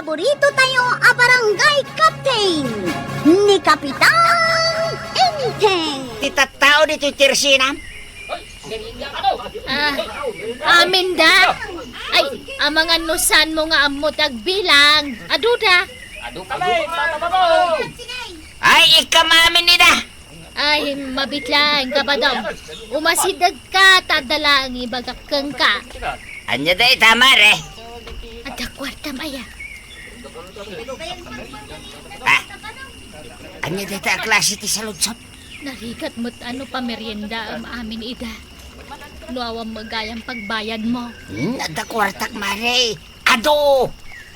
paborito tayo a barangay captain ni Kapitan Enteng. Tita tao dito yung Teresina. Amin da. Ay, ang mga nusan mo nga amo tagbilang. Aduda. Ay, ikamamin nida. Ay, mabitlang ka ba daw? Umasidag ka, tadala ang ibagakang ka. Anya da itamare. At kwarta maya. Anya da ita klase ti saludsot. Narikat mo't ano pa merienda ang amin ida. Nuawang magayang pagbayad mo. Nada kwartak mare. Ado.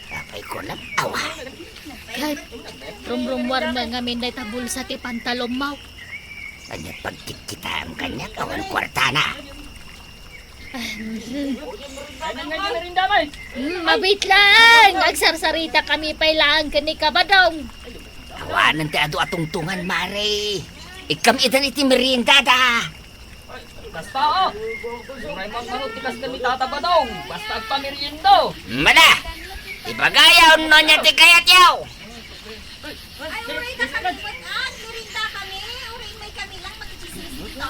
Kapay ko lang awa. Kahit rumrumwar mo nga minday tabul sa ti pantalom mo. Anya pagkikita ang kanya kawan kwarta na. Mabit lang! Agsarsarita kami pailangan ka ni Kabadong. Awanan ti ado atungtungan mare. Ikam idan iti merienda da. Basta may manutikas kami tatabadong. Basta agpameriendo. Mala. Ibagayaw no niya ti kayat yaw. Ay, uray na kami putan. Murinda kami. Uray may kami lang mag-isisito.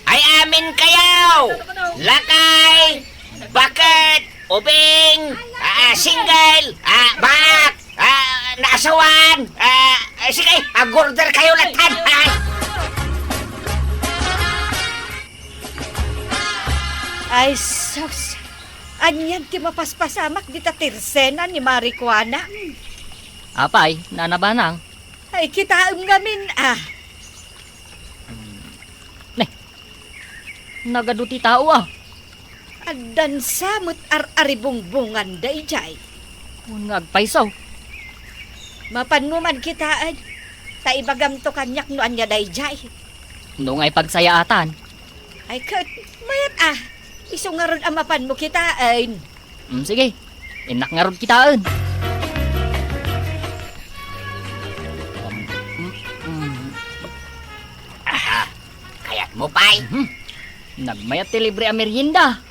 Ay amin kayaw. Lakay. Bakit. Ubing. Single. Bak. Naasawan. Sige, agorder kayo latan. Ay, sus. Anyan ti mapaspasamak di ta tirsena ni Marijuana. Apay, nanabanang. Ay, kitaam ngamin Nagaduti tao Adan samot ar-aribungbungan day jay. Ngagpaisaw. Mapanuman kitaan. Ta ibagam to kanyak no anya day jay. Nung ay pagsayaatan. Ay, kat, mayat isungaron ang mapan mo kitaan. Sige, inak nga ron kitaan. Kayat mo pa'y. Nagmayat ti libre a merienda.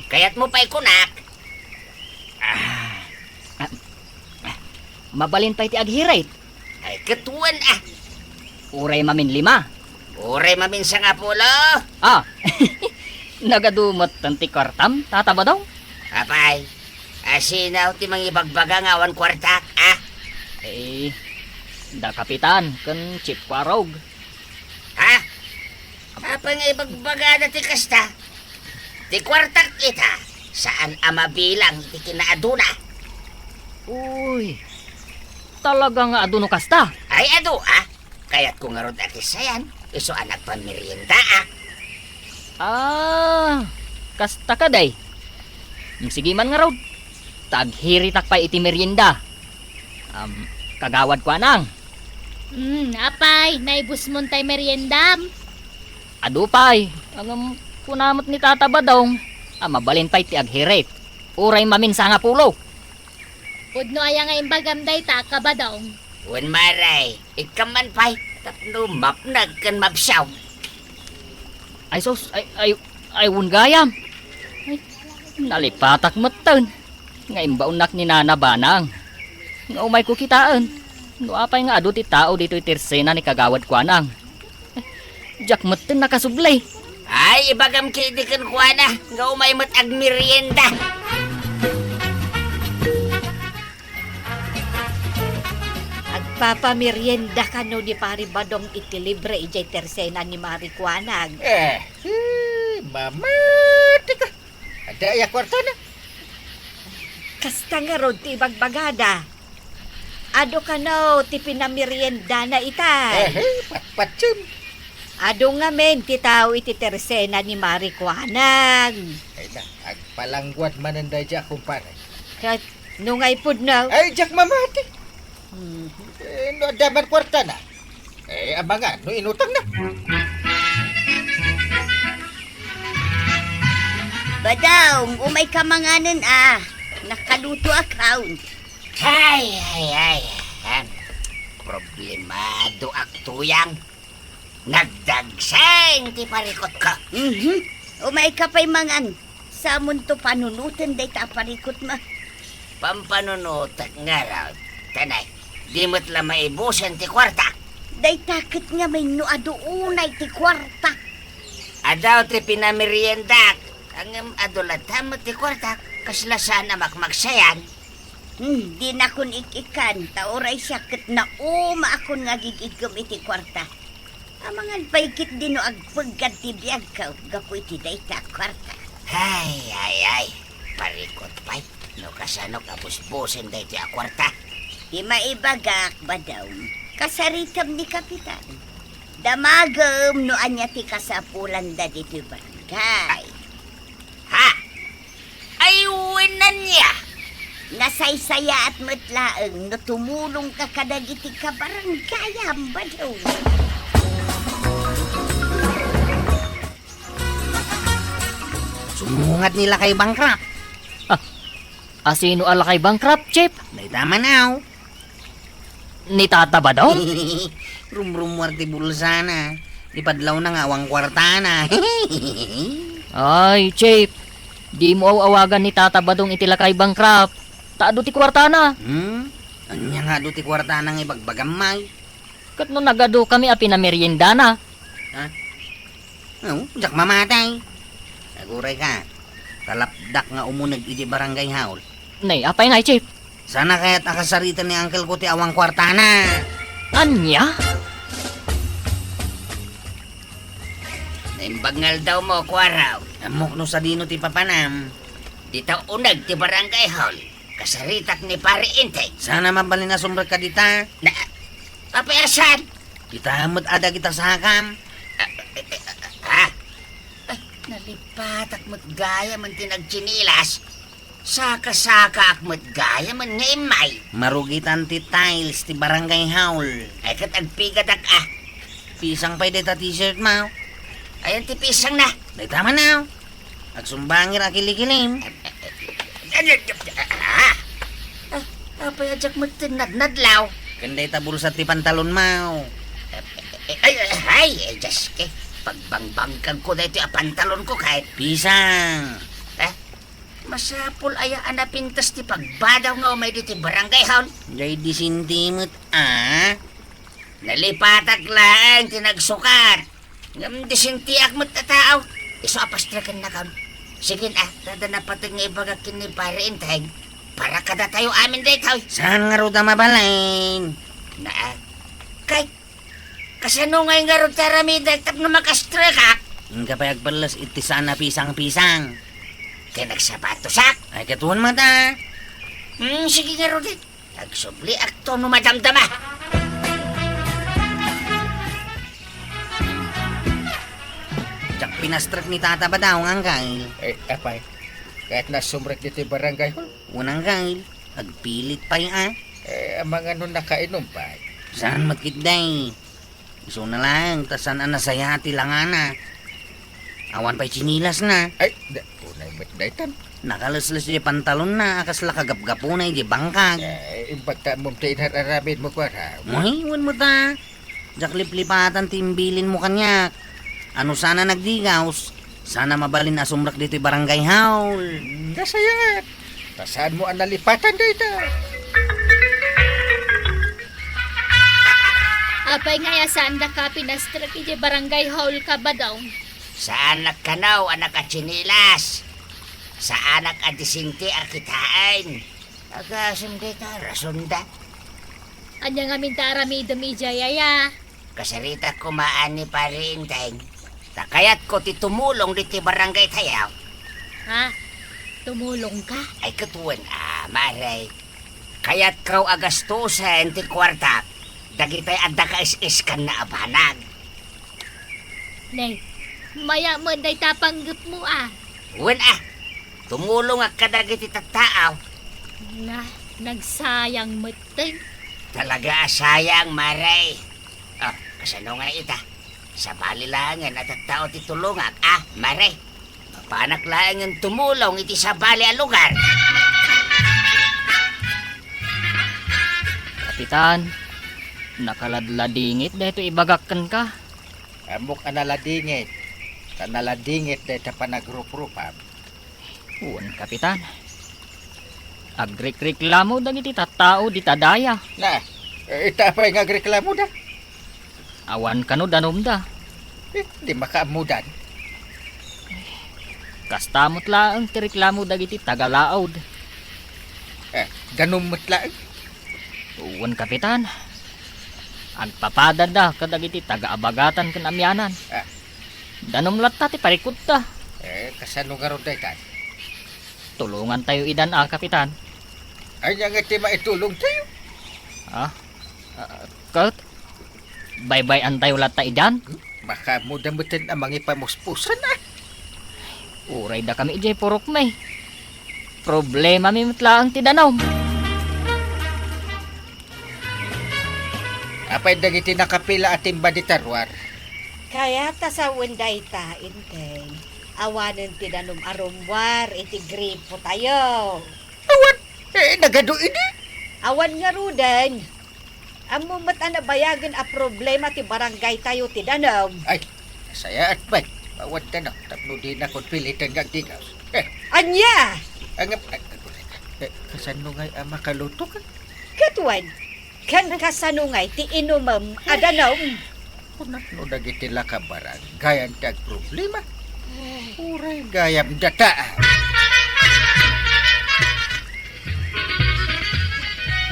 Kayat mo pa'y kunak. Mabalin pa'y ti aghirait. Ay katuan Uray mamin 5. Uray maminsa nga pulo. Nagadumot tanti kwartam, tataba daw. Apay. Asinaw ti mga ibagbaga nga awan kwartak Da kapitan, kan chip kwarog. Apa nga ibagbaga na ti kasta? Ti kwartak ita. Saan ama bilang ti kinaaduna? Uy, talaga nga aduno kasta. Ay ado Kayat ko nga ron ati sayan. Iso anak pamirienda Kasta ka day. Sige man nga raw. Taghiritak pa iti merienda. Kagawad ko anang. Apay, naibus mo tay meriendam. Adupay, ang kunamot ni Tata Badong. Mabalin pa'y ti aghirit. Uray maminsa nga pulo. Pudno aya nga imbagam day ta Kabadong. Wan maray. Ikaman pa'y. Tapno mapnag kan mapsaw. Ay sos, ay wun gayam. Ay, nalipatak matan. Nga imbaunak ni Nana Banang. Nga umay ko kitaan. No apay nga adu ti tao dito itirsena ni kagawad ko anang. Jak meten nakasublay. Ay, ibagam kilitikan ko na. Nga umay mat ag merienda. Agpapamerienda ka no ni Pari Badong iti libre ijay tersena ni Marijuana. Mamati ka. Ada ya kwarta na. Kasta nga ron ti ibagbagada. Ado ka no ti pinamerienda na ita. Patpatsun. Ado nga men ti tao iti tersena ni Marijuana. Ay na, agpalangguat mananday dya kumpare. Kat nungay pud na. Ay, jak mamati. No, daman kwarta na. Abangan, no inutang na. Badong, umay ka manganan Nakaluto account. Ay. Problemado aktuyang. Nagdagseng ti parikot ka. Umay ka pa'y mangan. Sa munto panunutan day ta parikot ma. Pampanunot nga raw. Tanay, di mo't la maibusan ti kwarta. Day takit nga may nuado unay ti kwarta. Adaw ti pinameriendak. Ang adulatan mo ti kwarta, kasla sana makmaksayan. Di na kun ikikan, tauray sakit na akon nga gigigam iti kwarta. Amangan paikit din no agpagkat ti biyag ka, gapu iti dayta kwarta. Ay. Parikot pa'y. No kasano kapusbusin dahi ti akwarta. Di maibagak ba daw, kasaritam ni Kapitan. Damagam no anya ti kasapulan da dito barangay. Ha? Ay, winan niya. Nasaysaya at matlaang no tumulong ka kadagiti ka barangayam ba daw. Sumungat nila kay Bangkrap. Asino ala kay bankrupt, Chip? Day tama now. Ni Tata ba daw? Rum-rumwar ti bulsa na. Ipadlaw na nga awang kwarta na. Ay, Chip. Di mo awagan ni Tata Badong itila kay bankrupt. Taado ti kwarta na. Anya nga do ti kwarta nang ibagbagamay. Kat no nagado kami a pinamerienda na. Oh, jak mamatay. Naguray ka. Talapdak nga umunag iti barangay haul. Nay, apay nga, Chip. Sana kaya't akasaritan ni uncle ko ti awang kwarta na. Anya? Naimbangal daw mo, kwaraw. Amok no sa dino ti papanam. Dito unag ti barangay hall. Kasaritak ni pare Intay. Sana mabalin na sumber ka dita. Na, kapayasan. Kita hamot ada kita sakam. Ha? Ay, nalipatak mo't gaya man tinagchinilas. Saka-saka ak mo't gaya man nga imay. Marugitan ti tiles ti barangay haul. Ay katagpigadak ah. Pisang pa'y deta t-shirt mo. Ayan ti pisang na. Day tama na. Agsumbangir akilikilim. Apayadyak mo't tinadnadlaw. Kanday tabul sa ti pantalon mo. Ay, Diyos ke. Pagbangbangkag ko na ito pantalon ko kahit. Pisang. Masapul aya anapintas ti pagbadaw nga umay diti barangay haun. Jay disintimot Nalipatak lang tinagsukat. Ngam disintiak mo't tataaw. Iso apastrakan na kaun. Sige na, tada na patag nga ibagakin ni pare Intay. Para kada tayo amin dito. Saan nga ruta mabalain? Na, kay, kasano nga yung garot taramida tap na makastrakak. Yung kapayag palas iti sana pisang-pisang. Kaya nagsapato-sak. Ay katuhan mata. Sige nga Rodit. Nagsubli akto no madamdama. Tsak pinastrak ni tata ba daw ang angkay? Apay, kahit nasumrek dito yung barangay hall, Unang kail. Agpilit pa yung ang mga nun nakainom pa. Saan matkitday? Iso na lang, tasan ang nasayati lang ana. Awan pa'y chinilas na. Ay, unay matdaitan. Nakalaslas di pantalon na, akas la kagapgapunay di bangkag. Imbagta mo tayo inararabid mo kwara. Muhi, wan mo ta. Jak liplipatan timbilin mo kanyak. Ano sana nagdigaws? Sana mabalin asumrak dito barangay haul. Nasayat. Tasaan mo ang nalipatan dito. Apay nga ya saan da ka pinastrak iti barangay hall ka ba daw? Sa anak kanaw, anak at chinilas. Sa anak at disinti akitain. Agasam dito, rasunda. Anya nga mintarami damidya yaya. Kasarita kumaan ni pare Intay. Takayat ko ti tumulong diti barangay tayaw. Ha? Tumulong ka? Ay katuan, maray. Kaya't kaw agastusan ti kwarta. Dagitay adda ka is-iskan na abanag. Nay, maya mo day tapanggap mo Wen tumulong ak kadagiti tattaaw. Na, nagsayang mateng. Talaga sayang, maray. Kasano nga ita? Sa balilangan at tao ti tulungak, maray. Panak lang ang tumulong iti sa bali a lugar. Kapitan, nakaladladingit dahito ibagakan ka. Amok analadingit. Kanaladingit dito pa nagrup-rupam. Uwan, Kapitan. Agreklamo dagiti tattao di tadaya. Na, itapay nga reklamo da. Awan kano danom da. Di makaamudan. Kastamot laang ti reklamo dagiti tagalaod. Ganumot lang. Uwan kapitan. Agpapadad da kadagiti taga-abagatan ken amyanan. Ah. Danom latta ti parikot ta. Kasano nga ron daytan? Tulungan tayo idan kapitan. Ay nga ti maitulong tayo. Kat, bye-bye tayo latta idan. Makamudamutin ang mga ipamuspusan na. Uray da kami ijay purok may. Problema mi matlaang ti danom. Apay dagiti nakapila ating baditarwar. Kaya ta sa wenday ta, intay. Awanan ti danom arumwar, iti gripo tayo. Awan, nagado ini. Awan nga rudan. Amo mata na bayagan a problema ti barangay tayo ti danom. Ay, saya at bay. Bawat ka na, tapno din ako pilitan ng tigaw. Anya! Kasano nga'y makaluto ka? Katwan, kan kasanungay ti inumam adanaw. Kunat no dagiti lakabaran, gayan tag problema. Uray gayam data.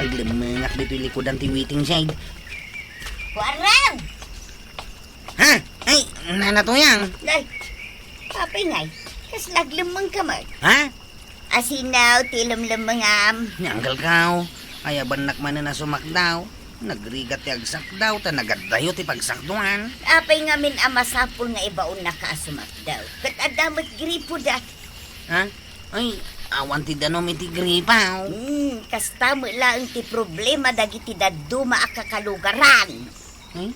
Aglimengak dito likodan ti waiting side. Warang! Ha? Ay, nanatuyang. Ay, papay ngay. Kas laglamang ka man. Ha? Asinaw, tilamlamangam. Nyanggal kaw. Ay abanak man na sumakdaw. Nagrigat ti agsak daw, ta nagadayo ti pagsakduan. Apay ngamin amasapol nga ibaon nakasumak daw. Kat adamat gripo da. Ha? Ay, awan ti danom iti gripaw. Kas tamo lang ti problema dagiti daduma akakalugaran. Ay,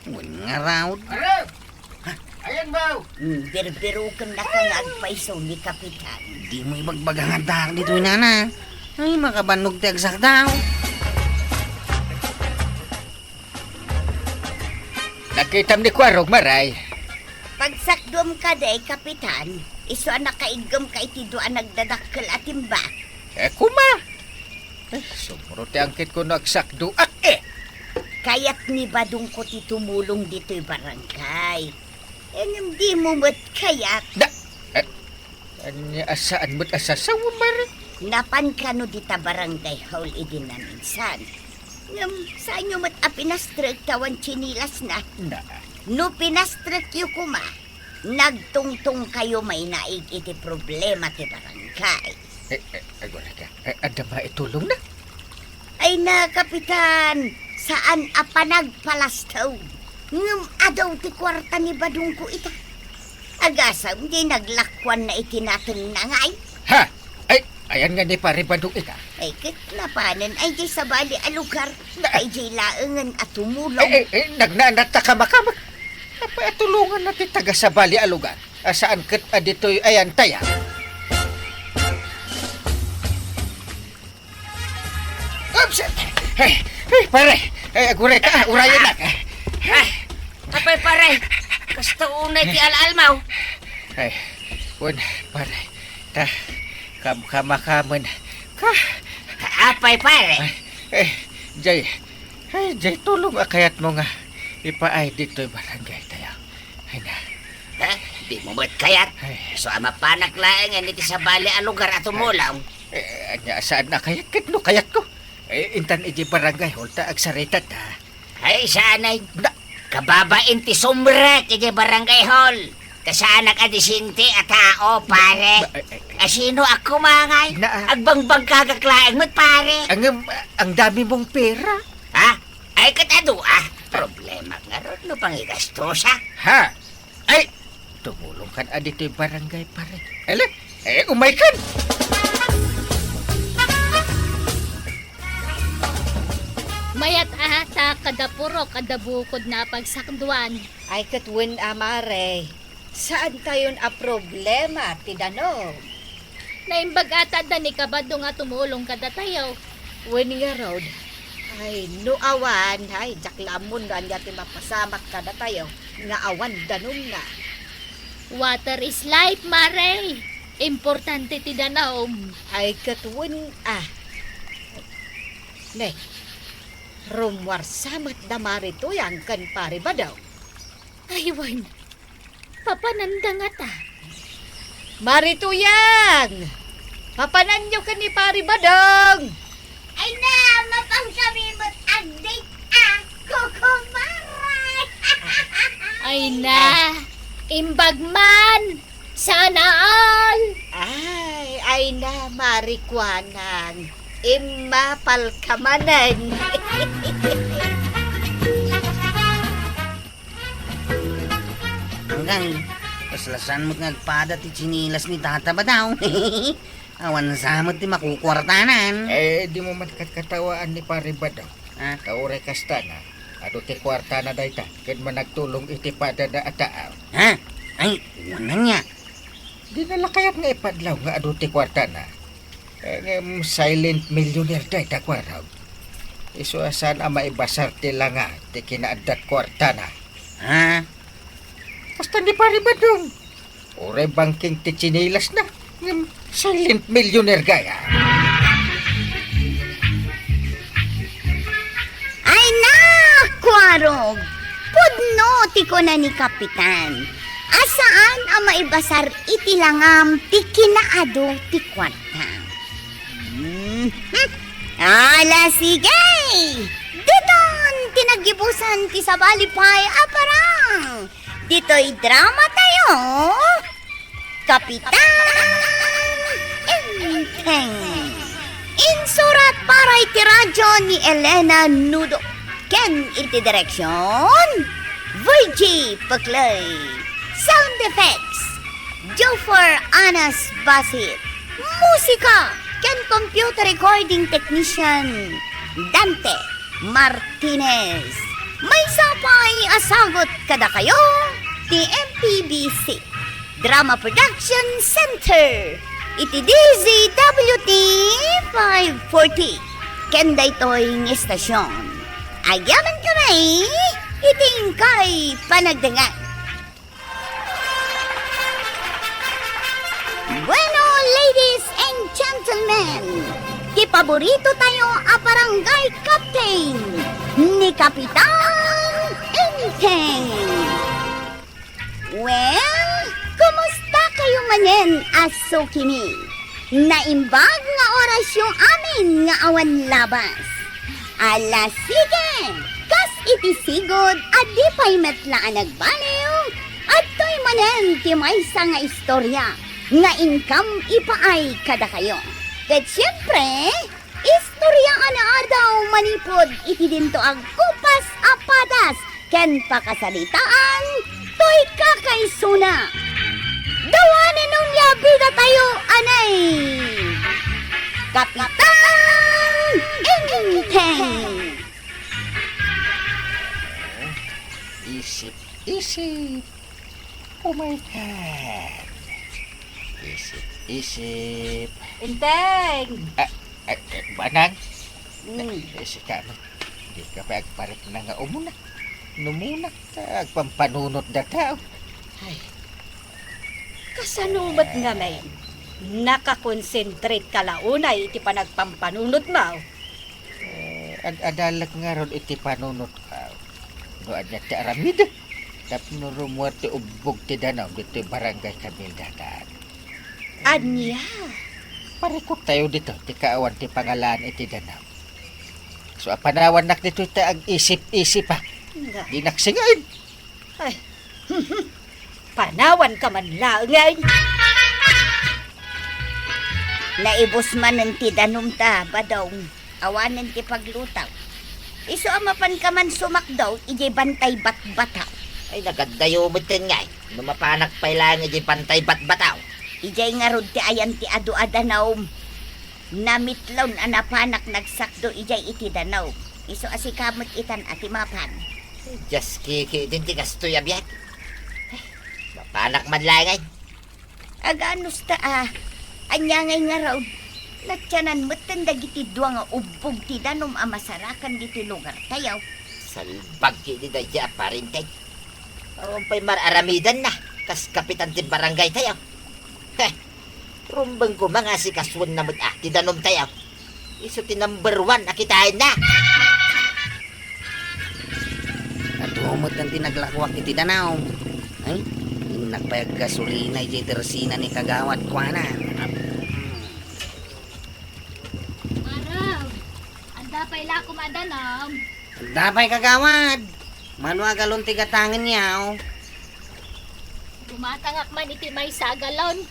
wan nga raw. Ayan ba? Birbirukan na ka nga agpaiso ni Kapitan. Di mo ibagbagang adak dito inana. Ay, makabanog ti agsak daw. Nakitam ni Kwarog maray. Pagsakdom ka day, Kapitan, iso ang nakaigam ka itiduan nagdadakkel atimba. Kuma. Sumuro ti angkit ko nagsakdo. Kaya't ni Badong ko ti tumulong dito'y barangay. Di mo mo't kayat. Anya asaan mo't asasawa mara? Napan ka no dita barangay haul idin na minsan. Sa inyo mo't apinastrek tawan chinilas na. Na. No pinastrek yu kuma. Nagtungtong kayo may naig iti problema ti barangay. Agora ka. Ada ba itulong na? Ay na, Kapitan, saan apanagpalastaw? Ngam adaw ti kwarta ni Badong ko ita. Agasam di naglakwan na itinatong nangay. Ha? Ay, ayan nga ni pare Badong ika. Ay kitlapanan ay di sa bali a lugar. Ay di laengan at tumulong. Nagnanata ka makamak. Apa tulungan natin taga sa bali alugan. Saan kat adito'y ayan taya. Oops! Hey, pare! Agure ka, urayan na. Apay pare, kasta unay ti alalmaw. Ay, pare. Kamakaman. Apay pare. Jay, tulong akayat mo nga. Ipaay dito'y barangay tayo. Ay na. Ha? Di mo ba't kayat? Ay. So amapanak laeng nga niti sa bali a lugar at umulaw. Anya, saan na kayat? Kitno kayat ko. Intan iji barangay, holta agsaritat ha. Ay, sanay. Kababain ti sumrek iti barangay hall. Tasanak adisinti at tao, pare. Asino ako mangay? Agbangbang kagaklaeng mo't pare. Ang dami mong pera. Ha? Ay, katado problema nga ron no pangigastosa. Ha? Ay, tumulong kan adito'y barangay pare. Umay kan. Mayat ata kada puro kada bukod na pagsakduan. Ay katwan amare. Saan tayon a problema ti danom? Naimbag ata da ni Kabado nga tumulong kada tayo. When nga road. Ay, no awan, ay, jaklamon nga niya ti mapasamak kada tayo. Nga awan danom nga. Water is life, Mare. Importante ti danom. Ay katwan Ne, rumwar samat na maritoyang kan pare ba daw? Aywan, papananda nga ta. Marituyang! Papanan nyo ka ni pare badong! Ay na, mapangsamimot update kukumaray. Ay na, imbagman, sana all. Ay na marikwanang. Imapal kamanan. Hanggang, kaslasan mo't nagpada ti chinilas ni tata ba daw? Awan samot ti makukwartanan. Di mo man katawaan ni pare ba daw. Ah, Kauray kasta na. Ado ti kwarta na dayta. Ken man nagtulong iti pada na ataaw. ha? Ay, wanan niya. Di nala kayat nga ipadlaw nga ado ti kwarta na. Silent millionaire dayta kwaraw. Iso asan ang maibasar ti nga ti kinaadat kwarta na. Ha? Basta di pare ba dong. Uray banking ti chinilas na. Silent millionaire gaya. Ay na, kwarog. Pudno ti ko na ni Kapitan. Asaan ang maibasar iti langam ti kinaado ti kwarta? Ala sige! Diton tinagibusan ti sabalipay aparang. Dito'y drama tayo. Kapitan Enteng. Insurat para iti radyo ni Elena Nudo. Ken iti direksyon Virgie Paclay. Sound effects Jofer Anas Basit. Musika ken computer recording technician Dante Martinez. May sapay asagot kada kayo ti MPBC Drama Production Center. Iti DZWT 540. Kenda ito'y estasyon. Ayaman ka na iting kay panagdangan. Bueno, ladies and gentlemen, ti paborito tayo a barangay captain ni Kapitan Enteng. Well, kumusta kayo manen, aso kimi? Naimbag nga oras yung amin nga awan labas. Ala sige, kas itisigod at di pa'y metlaan nagbaliw. At to'y manen ti maysa nga istorya nga income ipaay kada kayo. Ket siyempre, istorya na daw manipod iti dinto ag kupas apadas ken pakasalitaan to'y kakaisuna. Dawanin nung labida tayo, anay! Kapitan Enteng! Isip. Oh my God. Isip. Enteng! Banang. Isip ka mo. Di ka pa agparit na nga umuna. Numunak ka. Agpampanunot na tao. Kasanumat nga may nakakonsentrate ka launay iti panagpampanunot mo. Adalak nga ron iti panunot ka. No anya ti aramid. Tapno rumuar ti ubog ti danaw dito barangay Kamildatan. Anya? Parikot tayo dito ti kaawan ti pangalan iti danaw. So apanawan nak dito ti ag isip-isip pa. Di naksingain. Panawan ka man laangay. Naibos man ng ti danom ta, badong. Awanan ti paglutaw. Iso amapan ka man sumakdaw, ijay bantay bat-bataw. Ay, nagadayo mo tin nga. Lumapanak pa ilang iti pantay bat-bataw. Ijay nga rod ti ayan ti adu-adanaw. Namitlon anapanak nagsakdo ijay iti danaw. Iso asikamot itan ati mapan. Just kiki din ti gasto yabyak. Mapanak man langay. Aganos ta anyangay nga raw. Natyanan mo't dagiti dua nga ubog ti danom amasarakan diti lugar tayaw. Salbag kini da dya parintay. Aron pa'y mararamidan na. Kas kapitan ti barangay tayo. Rumbang ko mga si kaswan na ti danom tayo. Iso ti number 1 akitain na. At humot ng tinaglakwak iti danaw. Ay, nagpayag gasolina iti tersina ni kagawad kwa na. Maraw, anda pa ila kumadanam. Dapay kagawad. Manuwa galon ti gatangan niyaw. Gumatangak man iti may sagalon.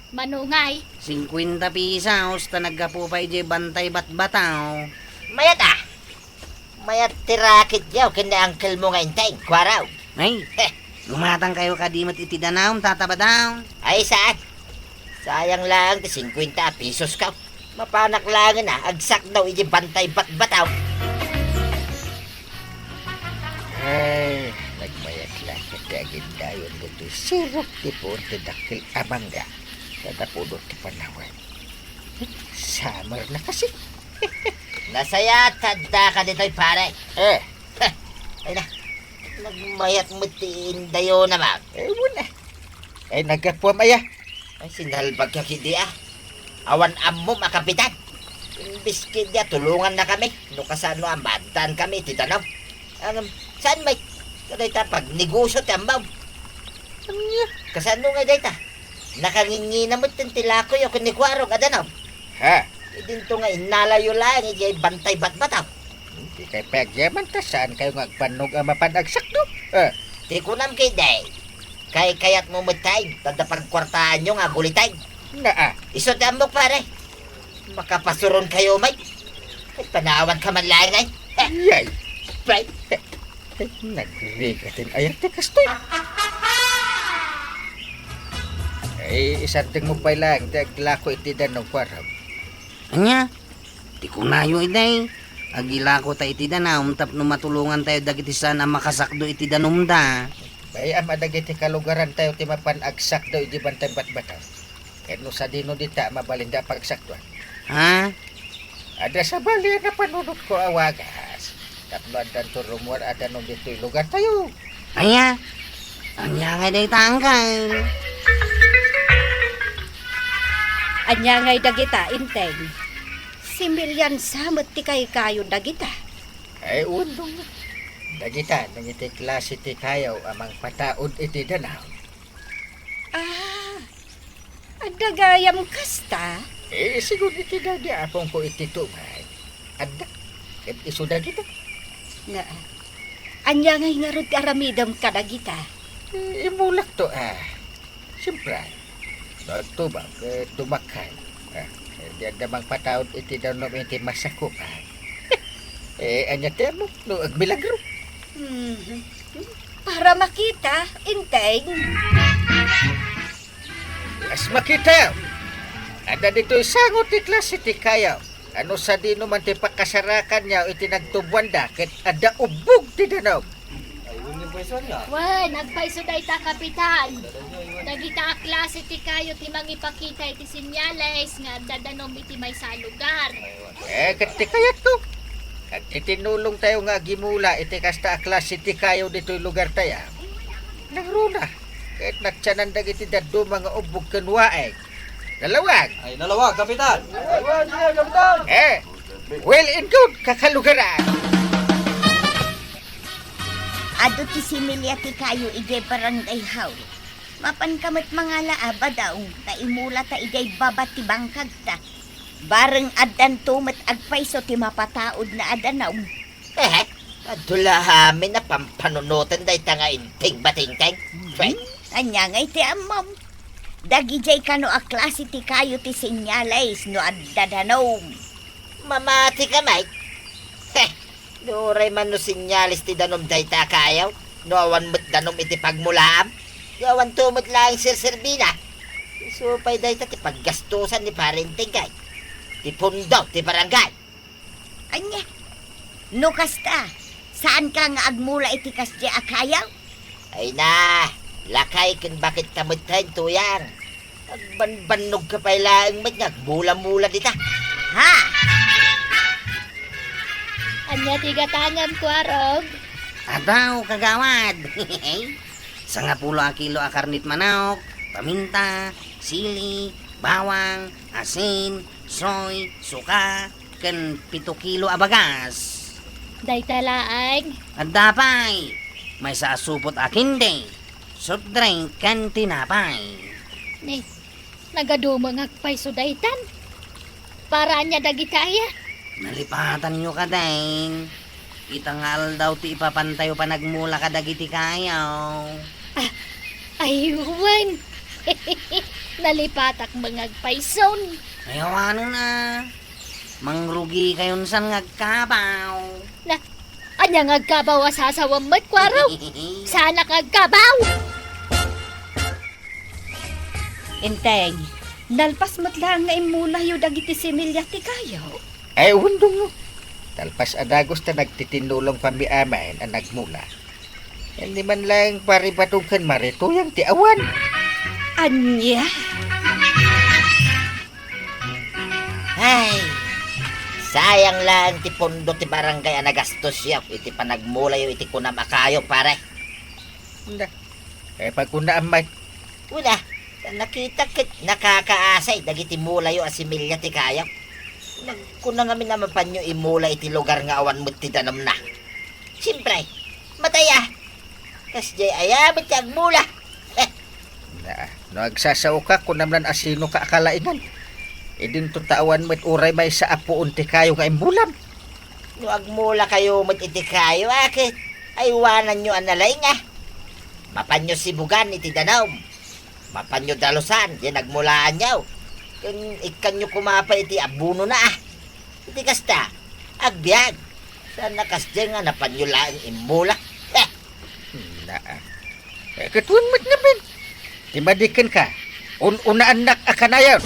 Manungay. 50 pisaos ta nagkapupay di bantay batbataw. Mayat ah. Mayat tirakit yaw kina uncle mo nga intay. Kwaraw. Ay, lumatang kayo kadimot iti danaw, tataba daw. Ay saan? Sayang lang ti 50 pesos ka. Mapanak lang na. Agsak daw iji bantay bat-bataw. Ay, nagmayat lang sa dagin dayon dito. Sirok ti po ti dakil abangga. Tatapudot ti panawan. Summer na kasi. Nasaya tanda ka dito'y pare. Eh, Ay na. Nagmayat mo tiin dayo naman. wala. Ay, nagkapuam aya. Ay sinalbag ka kidi ah. Awan ammo makapitan. Imbis kidya tulungan na kami. No kasano ang bantan kami titanaw. Saan may? Kaday ta pag negosyo tambaw. Kasano nga day ta? Nakangingi na mo tilako yung kunikwarong adanaw. Ha? Idinto nga inalayo lang, ijay bantay bat-bataw. Hindi kay pagyaman ta saan kayo ngagpanog ang mapanagsak do? Di ko nam kay day. Kay kayat mo matay, tada pagkwartaan nyo nga gulitay. Naa. Iso mo pare. Makapasuron kayo may. Ay panawan ka man lang ay. Yay. Right? Nagrigatin ayat ti kastoy. Ay, isarting mo pa lang. Taglako iti danong kwaram. Anya, di ko nayo iday. Agila ko ta iti danaw, tap no matulungan tayo dagiti sana makasakdo iti danumda. Bay, amadag iti kalugaran tayo ti mapanagsak daw iti bantay batbataw. Kano sa dino dita mabalinda pagsaktuan. Ha? Ada sa bali na panunod ko awagas. Tapno adan to rumor adan nung dito'y lugar tayo. Anya, anya nga day tangkay. Anya ngay dagita, inteng. Si Miriam samot ti kayo dagita. Ay, undong. Dagita, nang iti klase ti kayaw amang pataod iti danaw. Ah, adagayam kasta. Eh, siguro iti dadi apong ko iti tumay. Adda, ket iso dagita. Nga, anya ngay nga ron ti aramidam ka dagita. Eh, imulak to Siyempre, nagtubang, dumakay. Diyan damang pataod iti danom iti masakupan. Anya ti ano, no, agmilagro. Para makita, inteng. As makita, ada dito isangot ti klase ti kayaw. Ano sa di naman ti pakasarakan niya iti nagtubuan dakit ada ubog ti danaw. Wan, nagpaiso day ta kapitan. Nagita a klase ti kayo ti mangipakita iti sinyales nga dadanom iti may sa lugar. Kat ti kayat to. At itinulong tayo nga gimula iti kasta a klase ti kayaw dito'y lugar tayo. Nagruna. Kahit natsanan dagiti dado mga ubog kanwaeg. Nalawag. Ay, nalawag, kapitan! Nalawag siya, kapitan! Well and good, kakalugaran. Ado ti similya ti kayo ide barangay haw. Mapan kamot mga laaba daw, taimula ta iday babat ti bangkag ta. Bareng adan tumet agpaiso ti mapataod na adanaw. Adulahamin na pampanunutan day tanga inting batingteng. Right? Anya ngay ti amam. Dagijay ka no a klase ti kayo ti sinyales no adadanaw. Mamati ka, Mike. Nuray man no sinyalis ti danom day ta kayaw. No awan mo't danom iti pagmulaam. Yawan tumot lang sir-servina. Supay day ta ti paggastusan ni parenting kay. Ti pundo, ti barangay. Anya, no kasta, saan ka nga agmula iti kasya akayaw? Ay na, lakay kin bakit tamot tayo tuyang. Agbanbanog ka pa ilang matnyag, mula-mula dita. Ha? Anya ti gatangan ko arog. Adaw, kagawad. Sa nga pulo a kilo a karnit manok, paminta, sili, bawang, asin, soy, suka, ken 7 kilo abagas. Day talaang. At dapay, may saasupot akin day. Soft drink ken tinapay. Ni, nagadumang agpaiso daytan. Para niya dagitaya. Nalipatan nyo ka day. Itangal daw ti ipapantayo pa nagmula ka dagiti kayaw. Aywan. Nalipatak mga agpaison. Ayaw ano na. Mangrugi kayon san ngagkabaw. Anyang agkabaw asasawang matkwaraw. Sana kagkabaw. Inteng, nalpas mat lang nga imula yu dagiti similya ti kayo. Ay, undong mo. Talpas adagos na nagtitinulong kami aman ang nagmula. Hindi man lang paribatong kan marituyang ti awan. Anya? Ay, sayang lang ti pondo ti barangay ang nagastos yaw. Iti panagmula yung iti kunam akayo, pare. Na, pag kunaamay, Una, nakita kit nakakaasay. Dagiti mula yung asimilya ti kayo. Nagkunang kami naman pa nyo imula iti lugar nga awan mo ti danam na. Siyempre, mataya. Kas jay ayamit ti agmula. nagsasaw ka kung naman asino ka akalaingan. Idin to tawan mo't uray may sa apuun ti kayo nga imbulam. No agmula kayo mat iti kayo, akit. Aywanan nyo analay nga. Mapanyo sibugan iti danaw. Mapanyo dalusan, yan nagmulaan nyaw. Ikan nyo kumapa iti abuno na ah. Iti kasta, agbyag. Sana kasdyan nga napanyo lang imula. Katuan mo't namin. Timadikin ka. Una anak akanayon.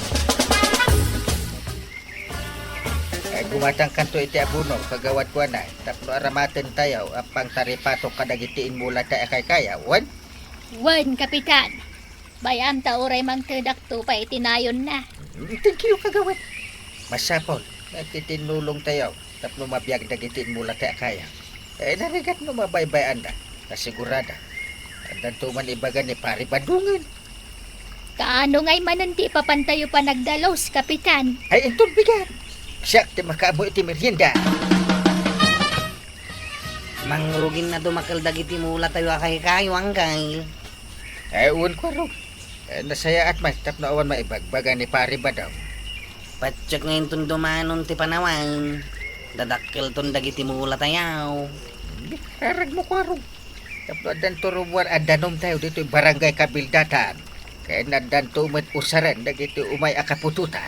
Gumatang kanto iti abuno, kagawat ko na. Tapno aramaten tayo, apang taripato kadagitiin mula tayo kay kaya. Wan? Wan, kapitan. Bayam ta oray mang tedak to pa itinayon na. Thank you, kagawat. Masapol, nagtitinulong tayo. Tapno mabiyag dagitiin mula tayo kaya. Narigat no mabaybayan na. Kasigurada. Andan tuman ibagan ni pari badungan. Kaano ngay mananti papantayo pa nagdalos, kapitan. Ay, itong bigat. Siya, ti makaamo iti merienda. Mangrugin na dumakal dagiti mula tayo akay kayo anggay. Ay, uwan ko ro. Nasaya at may tapno awan maibagbaga ni pari ba daw. Patsak ngayon tong dumanon ti panawan. Dadakkel ton dagiti mula tayaw. Harag mo ko ro. Tapno adan turumwan adanom tayo dito yung barangay kabildatan. Kaya nadan tumat usaran dagiti umay akapututan.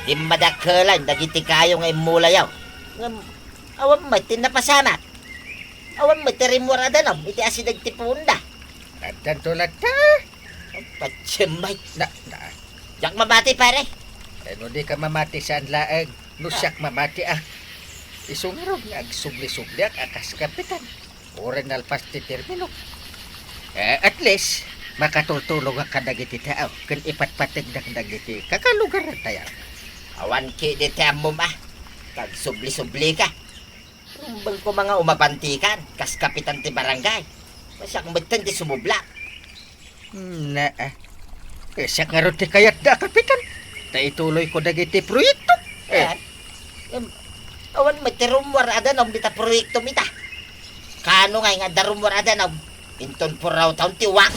Di madakalan, dagiti kayo nga imula yaw. Awan mo iti napasamat. Awan mo iti rimura danom, iti asidag ti punda. Adan tulat ta. Patsimay. Na. Yak mabati pare. Ano di ka mamati sa anlaag. Nusyak mamati ah. Isungaro nga agsubli-subli ang akas kapitan. Oren nalpas ti termino. At least, makatultulong ang kadagiti tao. Kan ipatpatig ng dagiti kakalugar na tayo. Awan ki di mo ma. Kag subli-subli ka. Bang ko mga umabantikan, kas kapitan ti barangay. Masyak betan ti sumublak. Na, siya nga ron ti kayat da kapitan. Naituloy ko dagiti proyekto. Awan mo ti rumwar adanom dita proyekto mita. Kano nga nga darumwar adanom. Inton puraw taon ti wak.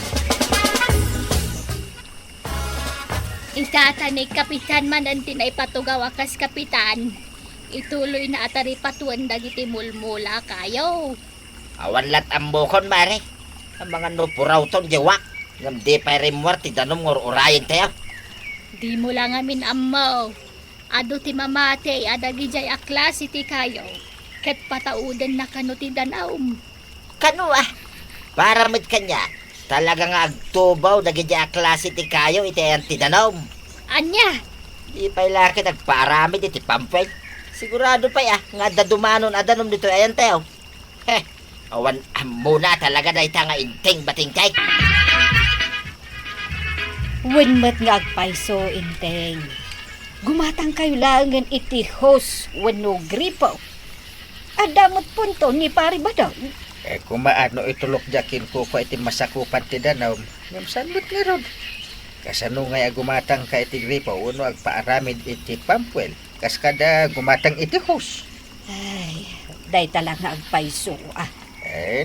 Itatanig kapitan mananti na ipatugaw akas kapitan. Ituloy na atari patuan dagiti mulmula kayo. Awan lat ang bukon mare. Ang mga no puraw taon di wak. Ngam di pa rimwar ti danom ngor urayin tayo. Di mo lang amin amaw. Ado ti mamate adagi jay aklase ti kayo. Ket pataudan na kano ti danaom. Kano ah? Para mit kanya. Talaga nga agtubaw dagiti klase ti kayo iti ayan ti danom. Anya? Di pa ilaki nagparami iti pampay. Sigurado pa ya nga dadumanon adanom dito ayan tayo. Awan muna talaga na ita nga inting batingkay. Wenmet nga agpaiso, Inteng. Gumatang kayo langan iti host wano gripo. Adamot punto ni pari ba daw? Kung maano itulok jakin ko iti masakupan ti danaw. Ngam sanbot nga ron. Kasano nga gumatang ka iti gripo, uno agpaaramid iti pampuel. Kas kada gumatang iti hos. Ay, day talang nga agpaiso ah.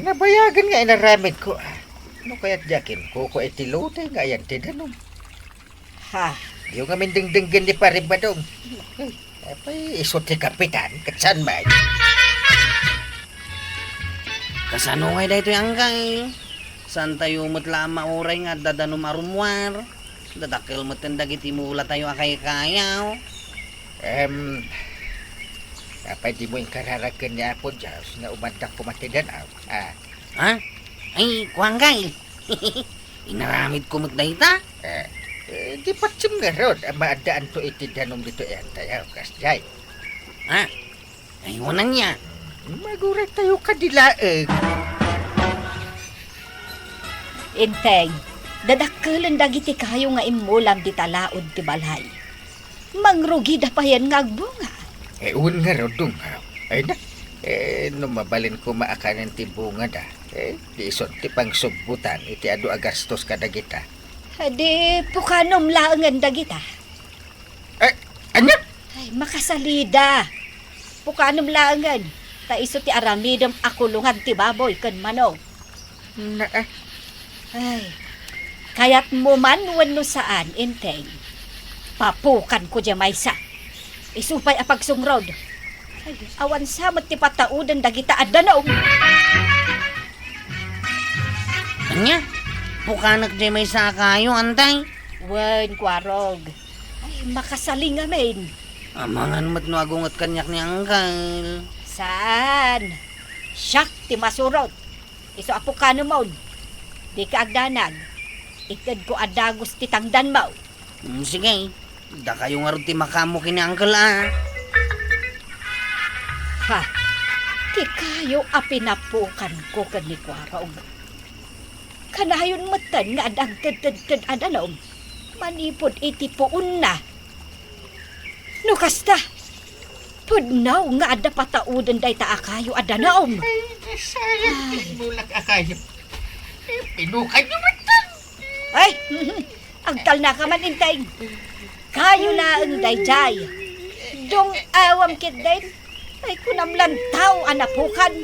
Nabayagan nga inaramid ko. Ano kaya't jakin ko iti lote nga yan tidanom. Ha, Yung nga minding-dinggin ni pare badong. Apay, isot ti kapitan, katsan ba? Kasano nga dito yung angkay? San tayo matla mauray nga dadanum arumwar? Dadakil mo dagiti mula tayo akay kayaw. Apay di mo yung kararagan niya po, Diyos, na umandak kumatidan. Ha? Ay, kuangkay. Inaramid ko magdahita. Di patsim nga ron, maadaan to iti danom dito yan tayo, kasjay. Ha? Ay, wanan niya. Magurat tayo kadilaeng. Inteng, dadakkelan dagiti kayo nga imulam di talaod ti balay. Mangrugi da pa yan nga agbunga. Un nga ron dong, ay na. No mabalin ko maakanan ti bunga da. Di isot ti pang subbutan, iti adu agastos kadagita. Adi, pukanom laangan dagita. Ano? Ay, makasalida. Pukanom laangan. Ta iso ti aramidam akulungan ti baboy kan manok. Ay, kayat mo man wano saan, inteng. Papukan ko dya maysa. Isupay apagsungrod. Ay, awan samot ti pataudan dagita adanaw. Anya? Pukanak di may sa kayo, antay. Wen, kwarog. Ay, makasaling amin. Amangan mat no agungat kanyak ni angkal. Saan? Siyak ti masurot. Iso apukano mo. Di ka agdanag. Ikad ko adagos ti tangdan mo. Sige. Da kayo nga rin ti makamo kini angkal ah. Ha? Ti kayo apinapukan ko kani kwarog. Kanayon matan nga adagtad adanaw. Manipod iti puun na. No kasta. Pudnaw nga ada pataudan day taakayo adanaw. Sayang, mulak akayo. Pinukan nyo matang. Ay, agtal na ka man intay. Kayo na ang dayjay. Dong awam kit din. Ay kunamlantaw anapukan.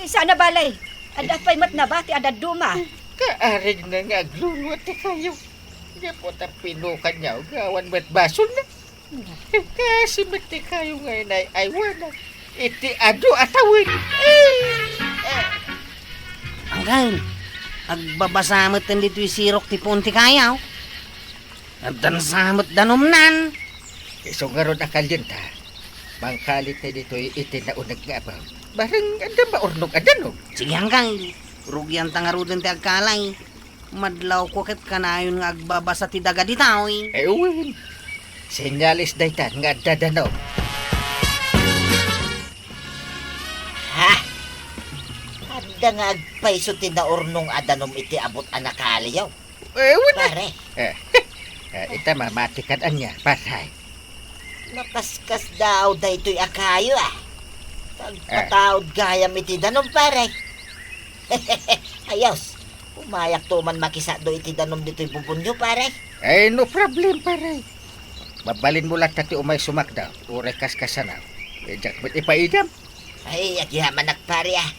Sana balay. Ada pa'y matnabati ada duma. Kaarig na nga agluluwat kayo. Nga po ta pinukan niya, gawan ba't baso na. Kasi mati kayo ngayon ay aywana. Iti ado atawin. Angkal, agbabasamot din dito yung sirok ti punti kayaw. At dansamot danumnan. So nga ron akal yun ta. Mangkalit na dito iti naunag nga ba. Barang anda maurnog adanog. Sige angkal, rugyan tangaruden ti agkalay. Madlaw ko ket kanayon nga agbabasa ti daga ditaw eh. Uwin. Senyalis daytan nga dadanaw. Ha? Adda nga agpaiso ti naurnong adanom iti abot anakaliyaw. Wala. Pare, Ita mamatikan anya, patay. nakaskas daw daytoy akayo ah. Pagpataod gayam iti danom pare. Ayos, umayak to man makisa do iti danom dito'y bubunyo pare. No problem, pare. Mabalin mo lang tati umay sumakdaw. Uray kaskasanaw. Diyak ba't ipaidam? Ay, agyaman pare ah.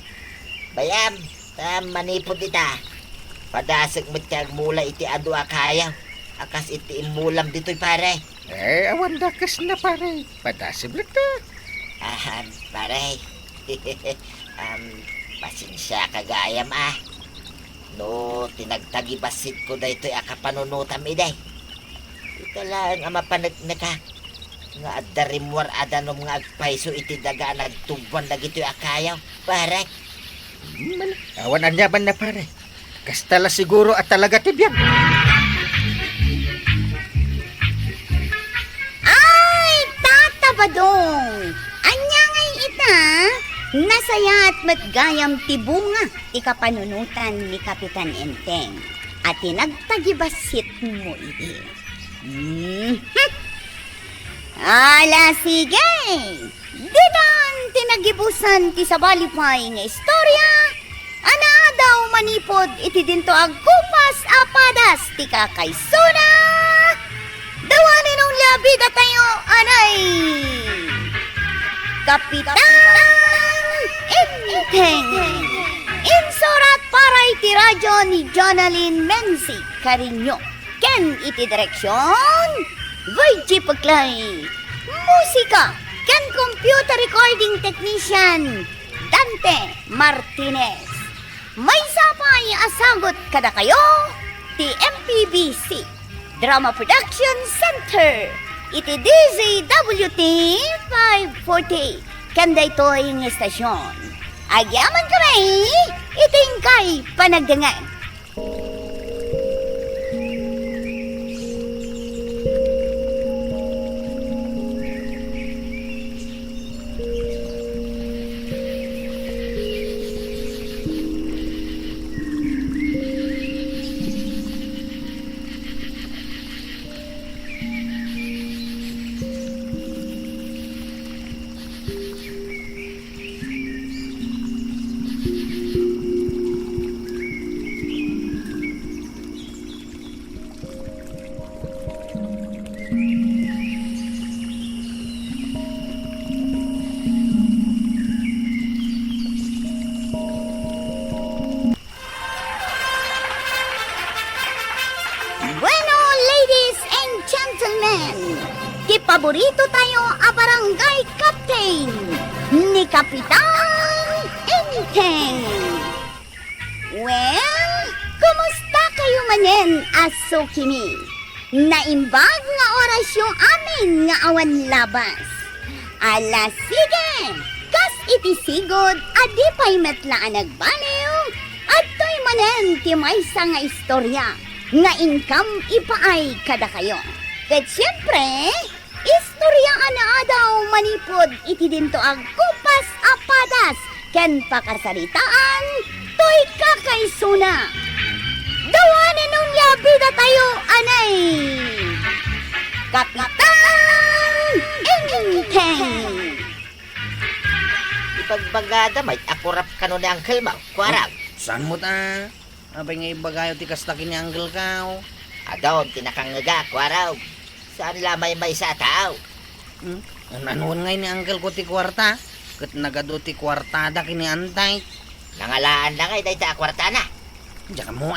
Bayam, manipod ita. Padasag mo't kag mula iti adu akayaw. Akas iti imulam dito'y pare. Awan dakas na, pare. Padasib lang ta. Pare. Pasensya kagayam ah. No, tinagtagibasit ko daytoy akapanunutam iday. Ito lang ang mapanagnaga. Nga adarimwar adanom nga agpaiso iti daga nagtubuan na gito'y akayaw. Pare. Awan anyaban na, pare. Kastala siguro at talaga tibyan. Ay, tatabadong! Anya ngay ita, nasaya at matgayam tibunga ikapanunutan ni Kapitan Enteng at tinagtagibasit mo iti. Ala sige! Didan tinagibusan ti sabalipay nga istorya, anada adaw manipod iti dinto agkupas apadas ti kakaysuna. Dawanin nung labi da tayo anay. Kapitan Inteng. Insurat para iti radyo ni Jonalyn Menzi Carino. Ken iti direksyon Virgie Paglay. Musika ken computer recording technician Dante Martinez. May sapay asagot kada kayo ti MPBC Drama Production Center iti DZWT 540 kanda ito'y ng estasyon. Agyaman kami itingkay panagdangan. Bueno, ladies and gentlemen, ti paborito tayo a barangay captain ni Kapitan Inteng. Well, kumusta kayo manen, aso kimi? Naimbag nga oras yung amin nga awan labas. Ala sige, kas iti sigod, adi pa'y metlaan nagbaliw, at to'y manen ti maysa nga istorya nga income ipaay kada kayo. Ket siyempre, istoryaan na daw manipod iti dinto ang kupas apadas ken pakarsaritaan to'y kakaysuna. Dawanan nung labi na tayo, anay! Kapitan Inteng! Ipagbagada may akurap ka nun ni Uncle Mau. Kuarap. Saan mo ta? Abay nga ibagayo ti kastakin ni Uncle Kao. Adon, tinakangaga, kuaraw. Saan lamay may sa tao? Nanuon ngay ni Uncle ko ti kwarta. Kat nagado ti kwartada kini antay. Nangalaan na ngay, dahi ta akwarta na. Diyan ka mo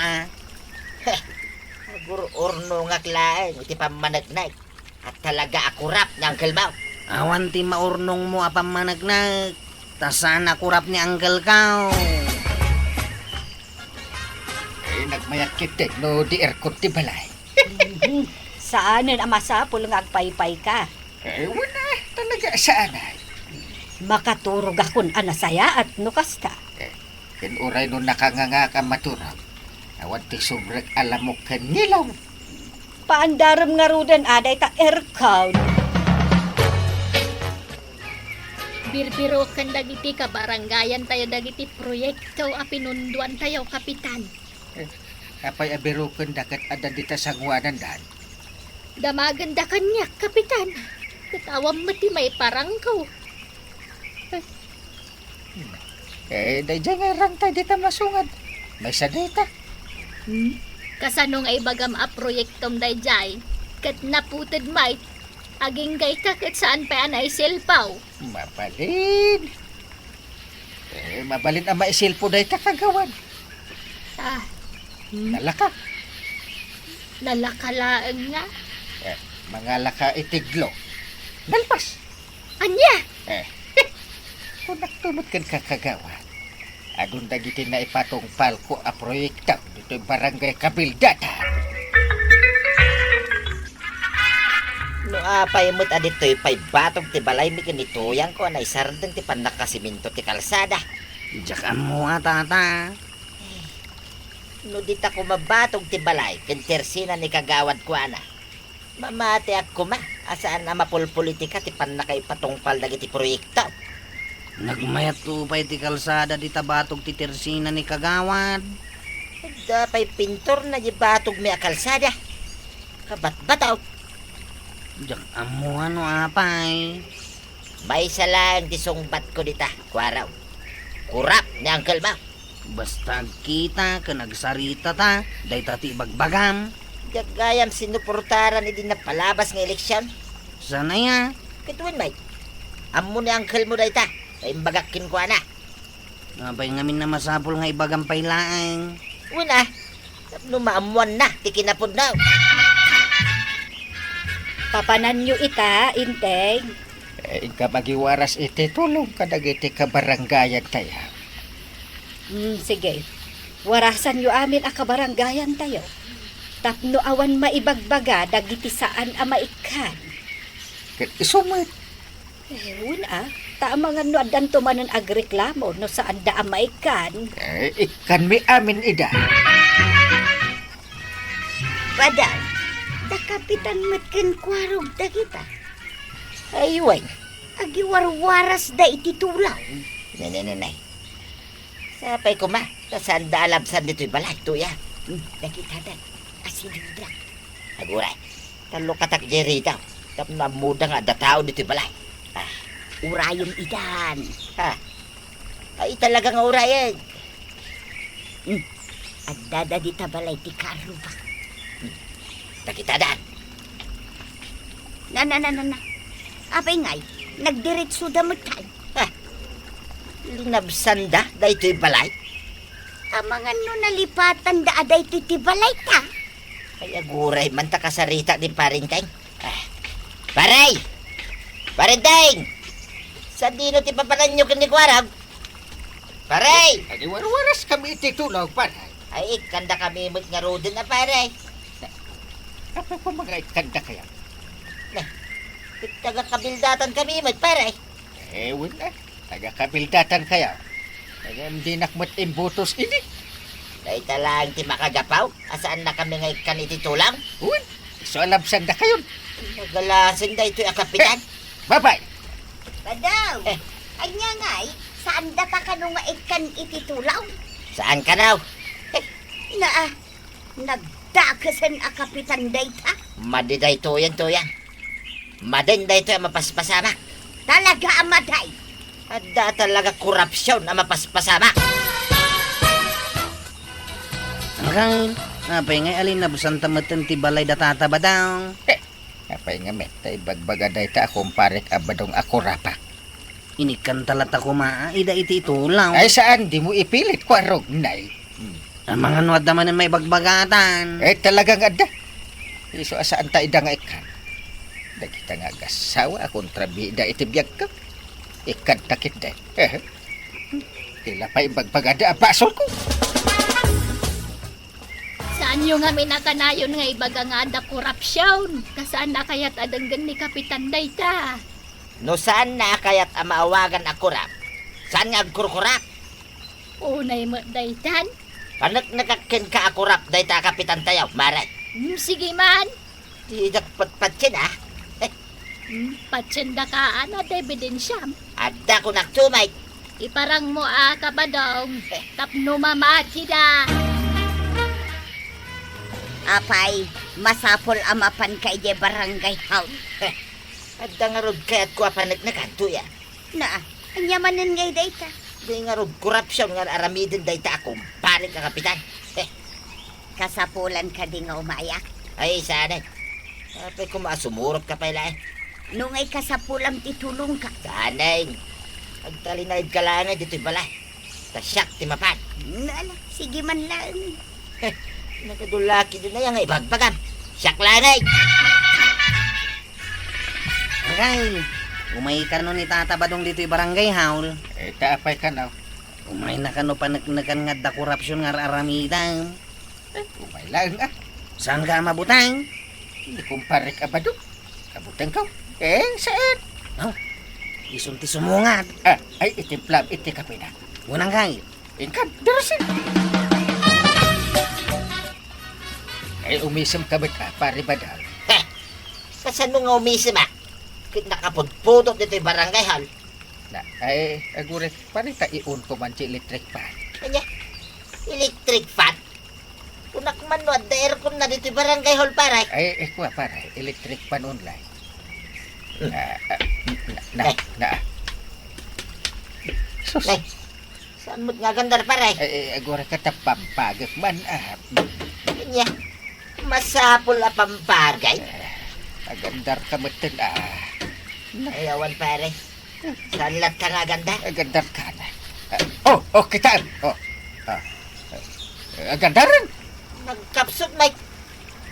Aguro orno nga klaeng, iti pamanagnay. At talaga akurap ni Uncle Mau. Awan ti maurnong mo apamanagnag. Tasan akurap ni Uncle Kao. Nagmayat kita, no di aircon ti balay. Saanan ang masapol nga agpaypay ka? Wala, talaga saan ay. Makaturog akon anasaya at nukasta. Kinuray no nakanganga ka maturag. Awan ti subrag alamok kanilaw. Paandaram nga rudan aday ta aircon. Birbiro kan dagiti kabarangayan tayo dagiti proyekto a pinunduan tayo, Kapitan. Kapay abirukan dakat ada dita sangwanan dan. Damaganda kanya, Kapitan. Katawang mati may parangkaw. Dahil nga rantay dita masungad. May sadita. Kasanong ay bagam a proyektom dayjay. Kat naputid may. Aging gay ka kat saan pa anay silpaw. Mabalin. Mabalin ang maisilpo dahi kakagawan. Nalaka. Nalakalaan nga. Mga laka itiglo. Nalpas. Anya? Kung nagtumot kan kakagawan. Adun dagiti na ipatong palko a proyekta dito barangay Kabildatan. No apay mo't adito'y pay batong ti balay mi kanituyang ko na isardeng ti panakasiminto ti kalsada. Diyan ka mo tata. No dita ko mabatong ti balay ken tersina ni kagawad ko ana. Mamati ako ma, asaan na mapulpolitika ti panakay patungpal dagiti proyekto. Nagmayat to pa ti kalsada di tabatog ti tersina ni kagawad. Dapay pintor na di batog mi a kalsada. Kabat-bataw. Diyan amo ano apay. May salang ti sungbat ko dita, kuaraw. Kurap ni Uncle Mau. Basta kita ka nagsarita ta, day tati bagbagam. Gagayam sinuportaran ni din na palabas ng eleksyon. Sana ya. Kituin bay. Amo ni uncle mo dayta. Ay bagakin ko ana. Napay ngamin na masapol nga ibagam pailaang. Una. No maamuan na, tikinapod na. Papanan nyo ita, Inteng. Ika magiwaras iti tulong ka dagiti ka baranggayan tayo. Sige. Warasan nyo amin a kabaranggayan tayo. Tapno awan maibagbaga dagiti saan a maikan. Ket isumit. Una, taamangan no adan tumanan agreklamo no saan da a maikan. Ikan mi amin ida. Padang, da kapitan matken kwarog da kita. Ayway. Agi warwaras da iti tulaw. Nanay. Sapay ko ma. Kasanda alabsan dito'y balay. Tuya. Da kita da. Asinudra. Aguray. Talo katak jeri daw. Tap na muda nga datao dito'y balay. Urayong idan. Ha? Ay talaga nga urayan. Agdada di tabalay ti karo ba? Takitadan. Na. Apay ngay, nagdiretso da mo tayo. Linabsan da. Dito'y balay. Amangan no nalipatan da aday ti balay ta. Kaya guray man ta kasarita din parinteng. Paray! Parinteng! Sa dino ti papalan nyo kinikwarag? Paray! Agi warwaras kami iti tulong paray. Ay, kanda kami mo't nga rodin na paray. Apa pa mga ikanda kaya? Taga-kabildatan kami mo't paray. Wala. Taga-kabildatan kaya. Hindi nakmat imbutos ini. Dahil talang ti makagapaw. Asaan na kami ngay kaniti tulang? Uy, so alabsan da kayo. Nagalasin da ito'y kapitan. Bye-bye. Padaw, anya ngay, saan da ta ka nga ikan iti tulaw? Saan ka now? Nagdakasan a kapitan dayta. Madiday tuyan. Madinday ito'y mapaspasama. Talaga amaday. Adda talaga korupsyon na mapaspasama. Hanggang, napay ngay alin na busan tamatan ti balay da tataba daw. Apay nga met, tay bagbaga day ta akong parik abadong ako rapak. Inikan talat ako ida iti tulaw. Ay saan, di mo ipilit ko arog, nay. Ang mga nuwad naman may bagbagatan. Talagang ada. Iso asaan ta ida nga ikan. Dagita nga gasawa akong trabida iti biyag ka. Ikan takit day. Tila pa ibagbagada ang pasol ko. Saan yung nga minakanayon nga ibaga nga da korupsyon? Kasaan na kaya't adanggan ni Kapitan Dayta? No saan na kaya't amaawagan ako rap? Saan nga agkurkurak? Unay mo Daytan? Panak nakakin ka ako rap day ta kapitan tayaw, maray. Sige man. Di nagpatpatsin ah. Patsenda ka na ebidensyam. Adda ko nagtumay. Iparang mo kabadong. Tapno mamati da. Apay, masapol amapan kay de barangay house. Adda nga rod kaya't ko apanik na kanto ya. Anya manan ngay dayta. Di nga rod korupsyon nga aramidin day ta akong panik ka kapitan. Kasapulan ka di nga umayak. Ay sana. Apay ko maasumurot ka pala eh. Nung ay kasapulam titulong ka. Sanay. Agtalinayad ka lang eh dito'y balay. Tasyak ti mapan. Nala, sige man lang. Nakadulaki din na yan ay bagbagan. Siyak lang eh. Hanggang, umay ka no ni tatabadong dito'y barangay haul. Taapay ka na. Umay na ka no panagnagan nga da korupsyon nga aramidang. Umay lang ah. Saan ka mabutang? Hindi kong parik abadong. Kabutang ka. Saan? Isunti sumungat. Ay itiplam iti kapina. Unang kay. Inkan, darasin. Ay umisam ka ba ka, pari badal? Kasan mo nga umisim ah? Nakapudpudot dito'y barangay hall. Ay, agurit, pari ta iun ko man si electric fan. Kanya, electric fan? Unak man no, at aircon na dito'y barangay hall paray. Ay, kuha pare, electric fan online. Sus. Nay, sa Saan mo't nga gandar pare? Agora ka tapampagak man. Nya, masapol a pampagay. Agandar ka matan. Ayawan pare. Salat ka nga ganda. Agandar ka na. Kita. Agandaran. Nagkapsot, Mike.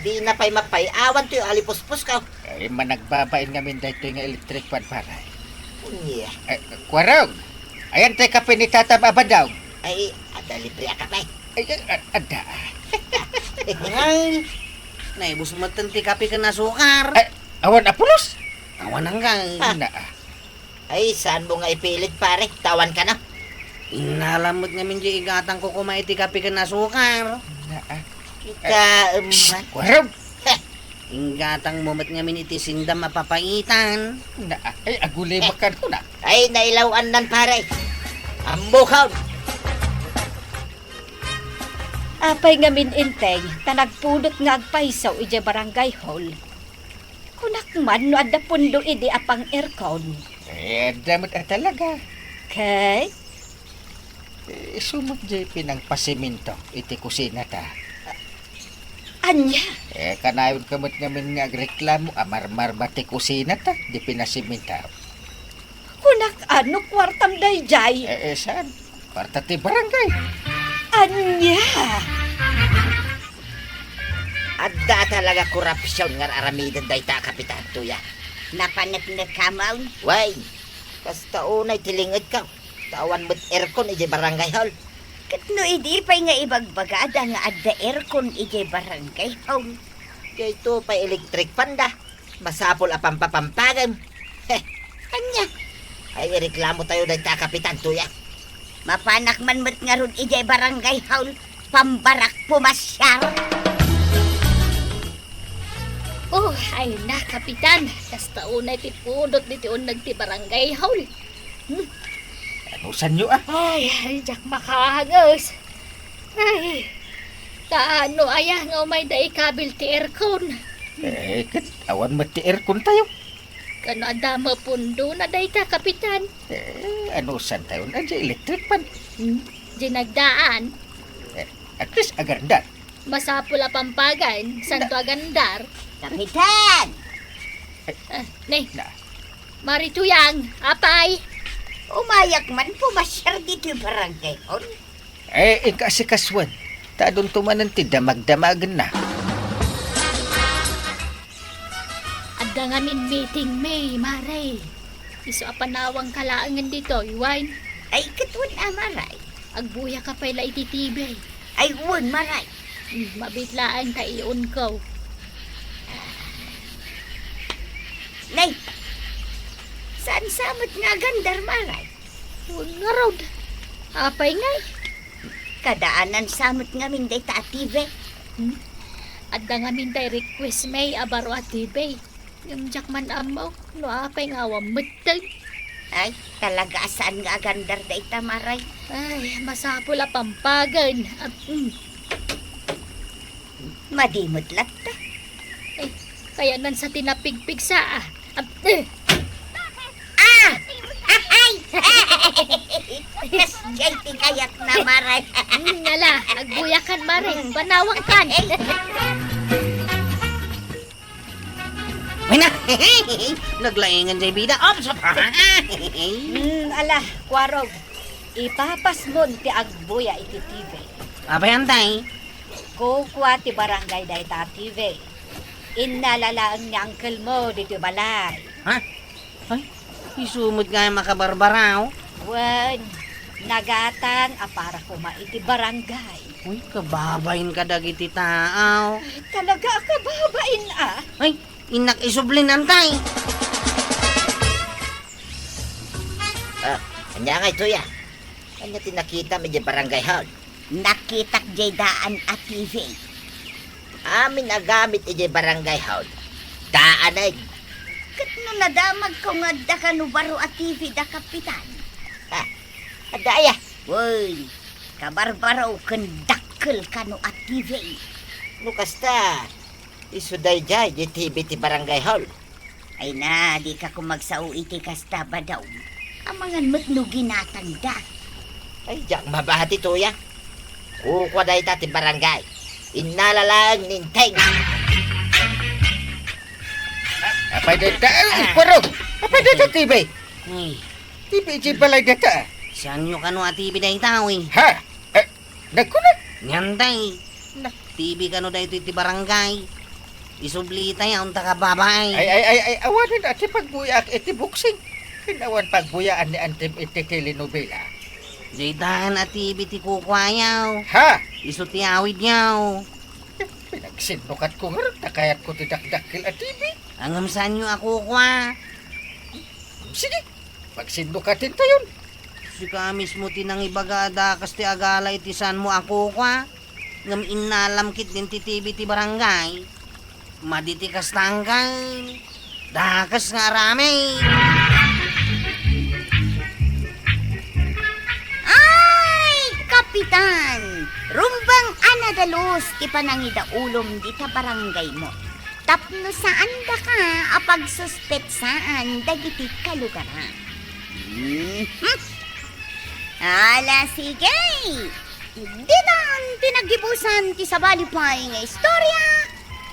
Di na pa'y mapay-awan to yung alipuspos ka. Ay, managbabain ngamin dahito yung electric pan para. Unya. Kwarog. Ayan tayo kape ni Tatam Abadaw. Ay, ada libre ka pa. Ay, ada. Ay, naibus mo ti kape ka na sukar. Awan apulos. Awan hanggang. Ay, saan mo nga ipilit pare? Tawan ka na. Inalamot namin di igatang ko kumain ti kape ka na sukar. Ika, Kwarog. Ingatang mumat ngamin iti sindam mapapaitan. Ay, agulay makan ko na. ay, nailawan nan pare. Ambukaw. Apay nga inteng, tanagpudot nga agpaisaw ije barangay hall. Kunak man no adda pundo idi apang aircon. Damot talaga. Kay, Sumot di pinang pasiminto. Iti kusina ta. anya, Kanayon kamot ngamin nga agreklamo. Amarmar ba ti kusina ta? Di pinasiminta. kunak ano kwartam dayjay. Saan? Parta ti barangay. Anya, Adda talaga korupsyon nga aramidan day ta kapitan tuya. Napanak-nak ka maun. Way, kasta unay tilingid ka. Tawan mo't aircon ije barangay hall. Katno idi pa'y nga ibagbagada nga adda aircon ije barangay hall. Kaya ito pa electric panda. Masapol a pampapampagan. Anya. Ay, reklamo tayo day ta kapitan tuya. Mapanak man mo't nga ron ije barangay hall. Pambarak pumasyar. Oh, ay na, kapitan. Kasta unay ti pudot diti unag ti barangay hall. Ano sa nyo Ay, jak makahagos. Ay, kaano ayah nga umay da ikabil ti aircon. Awan mo ti aircon tayo. Kano adama pundo na day ta, kapitan. Ano saan tayo na di electric pan? Dinagdaan, At least agandar. masapula pampagan, santo agandar. Kapitan! Ne, Na. marituyang, apay. Umayak man pumasyar dito yung barangay hall. Kasi kaswan. Tadong tumanan ti damag-damagan na. Adda nga min meeting may, maray. Iso apanawang kalaangan dito, iwain. Ay, katun amaray. Agbuya ka pala ititibay. Ay, uwan maray. Mabitlaan ka iyon ko. Nay, saan samot nga gandar maray? Nga rod. Apay ngay. Kadaanan samot nga minday ta ative. Adda nga min tay request may abaro atibay. Yung jakman amaw, no apay nga awam matag. Ay, talaga saan nga gandar da ita maray? Ay, masapula pampagan. Madimot latta. Ay, kaya nan sa tinapigpig sa Ay! Yes, jay ti kayak na maray. Ngala, agbuyakan mare, banawang kan. Ay na! Naglaingan jay bida. Sa pa! ala, kwarog. Ipapasmon ti agbuya iti TV. Abayan tay. Kukwa ti barangay day ta TV. Inalalaan ni uncle mo dito balay. Ha? Ay, isumot nga yung makabarbaraw. Wen, nagatan para kumaiti barangay. Uy, kababayin ka dagiti tao. Talaga akababain Ay, inak isublinan tay. Anya nga ito ya. Anya tinakita medyo barangay hall. Nakitak jay daan at TV. Amin agamit ije barangay hall. Daanay. Katno nadamag ko nga da kanubaro at TV da kapitan. Adaya. Woy, kabarbaro kendakkel kanu at TV. Nukasta. Isuday jay di TV ti barangay hall. Ay na, di ka kumagsao iti kasta ba daw. Amangan mo't no ginatanda. Ay, jak mabahati to ya. Kukwa dahi ta ti barangay. Inalalang ninteng. Apa data? Paro! Apa data TV? Ay, TV balay data. saan nyo kano atibi dahi tao eh? Ha? Naku na. Nyanday. TV kano dahi ito iti barangay. Isublita ya, unta ka babay. Ay, awanin ati pagbuyak iti boxing. Kinawan pagbuyaan ni Antem iti telenovela. Jaydahan atibi ti kukwayaw. Ha? Isu ti awid yaw. Pinagsinukat ko nga, nakayat ko ti dakdakil at TV. Angam saan nyo ako kwa? Sige, magsinukatin tayo. Si ka mismo tinang ibagada kas ti agala iti saan mo ako kwa? Ngam inalam kit din ti TV ti barangay. Maditi kas tangkay. Dakas nga rami. Ay, Kapitan! Rumbang anadalos ti panangida ulom di ta barangay mo. Tapno saan da ka apag suspetsaan dagiti kalugaran. Ala, sige! Di daan tinagibusan ti sabalipay nga istorya.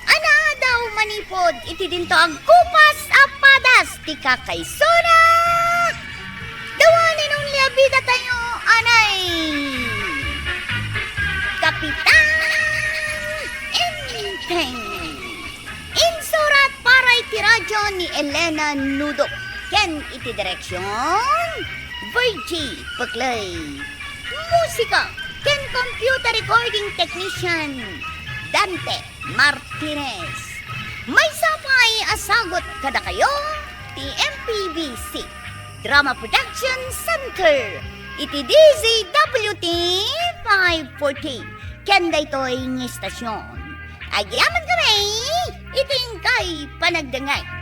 Ana daw manipod iti dinto agkupas apadas ti kakaysona. Dawanin ng liabida tayo, anay! Kapitan Enteng. Insurat para iti radyo ni Elena Nudo. Ken iti direksyon Virgie Paglay. Musika ken computer recording technician Dante Martinez. May sapay asagot kada kayo ti MPBC Drama Production Center. Iti DZWT 540. Kenda ito'y ng istasyon. Ayaman kami, iting kay panagdangay.